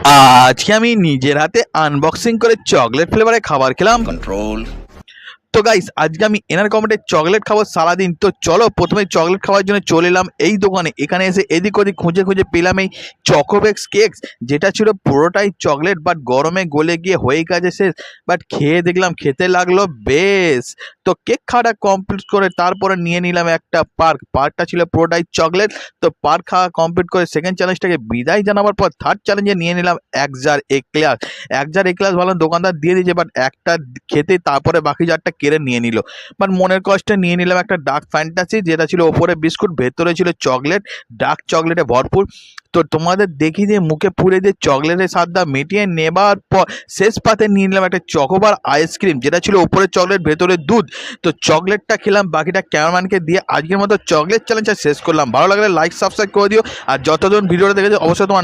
আজকে আমি নিজের হাতে আনবক্সিং করে চকলেট ফ্লেভারের খাবার খেলাম। control তো গাইস, আজকে আমি এনার কমেন্টে চকলেট খাবো সারাদিন। তো চলো প্রথমে চকলেট খাওয়ার জন্য চলে এলাম এই দোকানে। এখানে এসে এদিক ওদিক খুঁজে খুঁজে পেলাম এই চকোবেক্স কেকস, যেটা ছিল পুরোটাই চকলেট, বাট গরমে গলে গিয়ে হয়ে গেছে শেষ। বাট খেয়ে দেখলাম খেতে লাগলো বেশ। তো কেক খাওয়াটা কমপ্লিট করে তারপরে নিয়ে নিলাম একটা পার্কটা ছিল পুরোটাই চকলেট। তো পার্ক খাওয়া কমপ্লিট করে সেকেন্ড চ্যালেঞ্জটাকে বিদায় জানাবার পর থার্ড চ্যালেঞ্জে নিয়ে নিলাম এক জার এগ ক্লাস ভালো দোকানদার দিয়ে দিয়েছে, বাট একটা খেতে তারপরে বাকি জারটা কেড়ে নিয়ে নিল। বাট মনের কষ্টে নিয়ে নিলাম একটা ডার্ক ফ্যান্টাসি, যেটা ছিল ওপরে বিস্কুট, ভেতরে ছিল চকলেট, ডার্ক চকলেটে ভরপুর। তো তোমাদের দেখি দিয়ে মুখে পুড়ে দিয়ে চকলেটের স্বাদটা মিটিয়ে নেবার পর শেষ পাতে নিয়ে নিলাম একটা চকোবার আইসক্রিম, যেটা ছিল ওপরে চকলেট ভেতরে দুধ। তো চকলেটটা খেলাম, বাকিটা ক্যামেরাম্যানকে দিয়ে আজকের মতো চকলেট চ্যালেঞ্জটা শেষ করলাম। ভালো লাগলে লাইক সাবস্ক্রাইব করে দিও, আর যতজন ভিডিওটা দেখেছো অবশ্যই তোমার